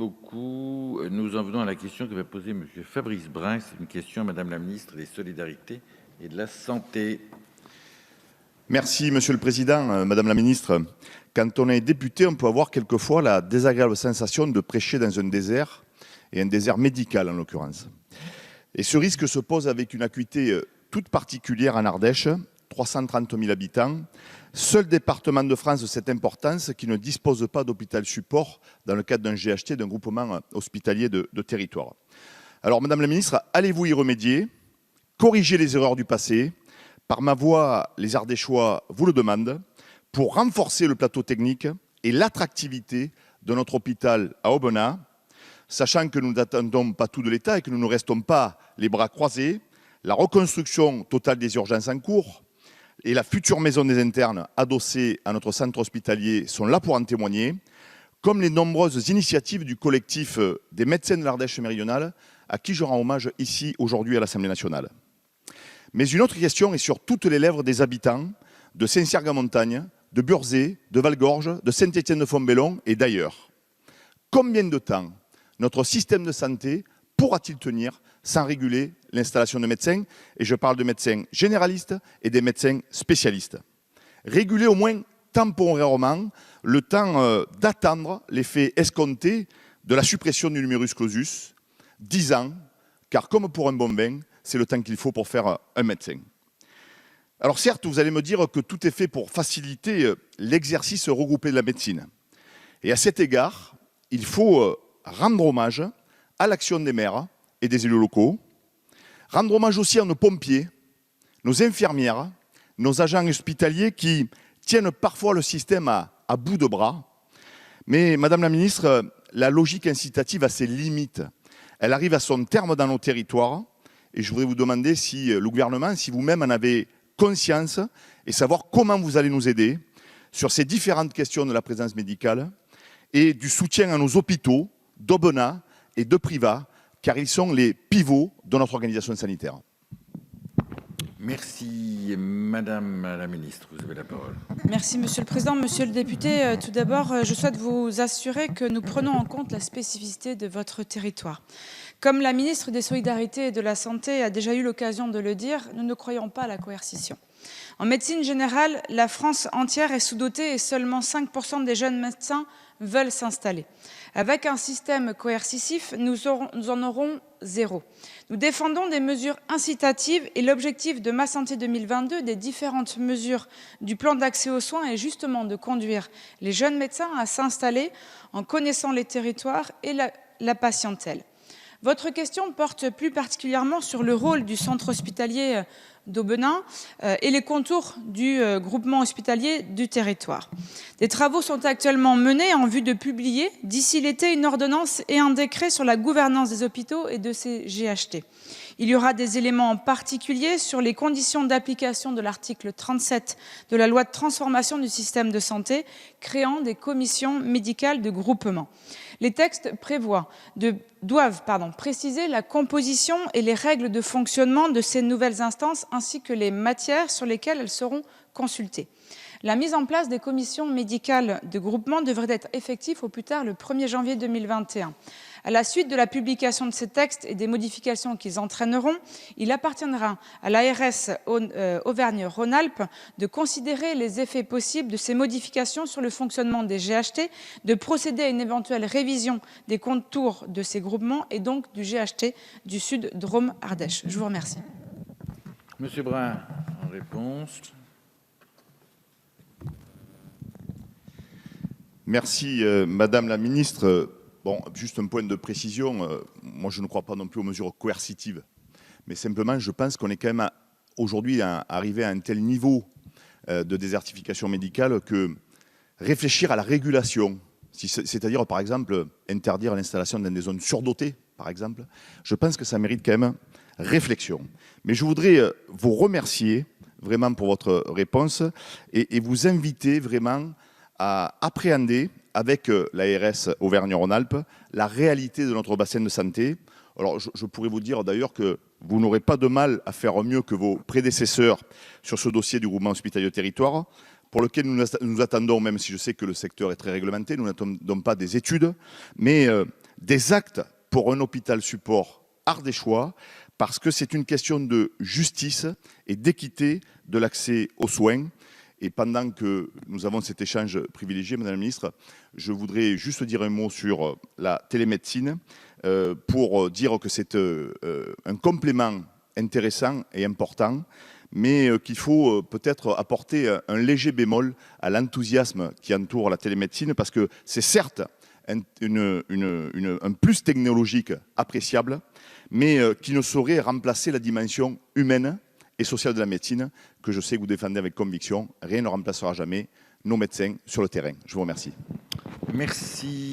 beaucoup. Nous en venons à la question que va poser Monsieur Fabrice Brun. C'est une question à Madame la ministre des Solidarités et de la Santé. Merci Monsieur le Président, Madame la Ministre. Quand on est député, on peut avoir quelquefois la désagréable sensation de prêcher dans un désert, et un désert médical en l'occurrence. Et ce risque se pose avec une acuité toute particulière en Ardèche, 330 000 habitants, seul département de France de cette importance qui ne dispose pas d'hôpital support dans le cadre d'un GHT, d'un groupement hospitalier de territoire. Alors Madame la Ministre, allez-vous y remédier, corriger les erreurs du passé? Par ma voix, les Ardéchois vous le demandent, pour renforcer le plateau technique et l'attractivité de notre hôpital à Aubenas, sachant que nous n'attendons pas tout de l'État et que nous ne restons pas les bras croisés. La reconstruction totale des urgences en cours et la future maison des internes adossée à notre centre hospitalier sont là pour en témoigner, comme les nombreuses initiatives du collectif des médecins de l'Ardèche méridionale, à qui je rends hommage ici aujourd'hui à l'Assemblée nationale. Mais une autre question est sur toutes les lèvres des habitants de Saint-Ciergue-en-Montagne, de Burzet, de Valgorge, de Saint-Étienne-de-Fontbellon et d'ailleurs. Combien de temps notre système de santé pourra-t-il tenir sans réguler l'installation de médecins? Et je parle de médecins généralistes et des médecins spécialistes. Réguler au moins temporairement le temps d'attendre l'effet escompté de la suppression du numerus clausus, 10 ans, car comme pour un bon vin, c'est le temps qu'il faut pour faire un médecin. Alors certes, vous allez me dire que tout est fait pour faciliter l'exercice regroupé de la médecine. Et à cet égard, il faut rendre hommage à l'action des maires et des élus locaux, rendre hommage aussi à nos pompiers, nos infirmières, nos agents hospitaliers qui tiennent parfois le système à bout de bras. Mais Madame la Ministre, la logique incitative a ses limites. Elle arrive à son terme dans nos territoires et je voudrais vous demander si le gouvernement, si vous-même en avez conscience et savoir comment vous allez nous aider sur ces différentes questions de la présence médicale et du soutien à nos hôpitaux d'Aubenas et de Privas, car ils sont les pivots de notre organisation sanitaire. Merci. Madame la Ministre, vous avez la parole. Merci Monsieur le Président. Monsieur le député, tout d'abord, je souhaite vous assurer que nous prenons en compte la spécificité de votre territoire. Comme la ministre des Solidarités et de la Santé a déjà eu l'occasion de le dire, nous ne croyons pas à la coercition. En médecine générale, la France entière est sous-dotée et seulement 5% des jeunes médecins veulent s'installer. Avec un système coercitif, nous en aurons zéro. Nous défendons des mesures incitatives et l'objectif de Ma Santé 2022, des différentes mesures du plan d'accès aux soins est justement de conduire les jeunes médecins à s'installer en connaissant les territoires et la patientèle. Votre question porte plus particulièrement sur le rôle du centre hospitalier d'Aubenas et les contours du groupement hospitalier du territoire. Des travaux sont actuellement menés en vue de publier d'ici l'été une ordonnance et un décret sur la gouvernance des hôpitaux et de ces GHT. Il y aura des éléments en particulier sur les conditions d'application de l'article 37 de la loi de transformation du système de santé, créant des commissions médicales de groupement. Les textes doivent préciser la composition et les règles de fonctionnement de ces nouvelles instances ainsi que les matières sur lesquelles elles seront consultées. La mise en place des commissions médicales de groupement devrait être effective au plus tard le 1er janvier 2021. À la suite de la publication de ces textes et des modifications qu'ils entraîneront, il appartiendra à l'ARS Auvergne-Rhône-Alpes de considérer les effets possibles de ces modifications sur le fonctionnement des GHT, de procéder à une éventuelle révision des contours de ces groupements et donc du GHT du Sud Drôme-Ardèche. Je vous remercie. Monsieur Brun, en réponse. Merci Madame la Ministre. Bon, juste un point de précision, moi je ne crois pas non plus aux mesures coercitives, mais simplement je pense qu'on est quand même aujourd'hui arrivé à un tel niveau de désertification médicale que réfléchir à la régulation, c'est-à-dire par exemple interdire l'installation dans des zones surdotées, par exemple, je pense que ça mérite quand même réflexion. Mais je voudrais vous remercier vraiment pour votre réponse et vous inviter vraiment à appréhender avec l'ARS Auvergne-Rhône-Alpes la réalité de notre bassin de santé. Alors je pourrais vous dire d'ailleurs que vous n'aurez pas de mal à faire mieux que vos prédécesseurs sur ce dossier du groupement hospitalier de territoire, pour lequel nous attendons, même si je sais que le secteur est très réglementé, nous n'attendons pas des études, mais des actes pour un hôpital support ardéchois, parce que c'est une question de justice et d'équité de l'accès aux soins. Et pendant que nous avons cet échange privilégié, Madame la Ministre, je voudrais juste dire un mot sur la télémédecine pour dire que c'est un complément intéressant et important, mais qu'il faut peut-être apporter un léger bémol à l'enthousiasme qui entoure la télémédecine, parce que c'est certes un plus technologique appréciable, mais qui ne saurait remplacer la dimension humaine et sociale de la médecine, que je sais que vous défendez avec conviction. Rien ne remplacera jamais nos médecins sur le terrain. Je vous remercie. Merci.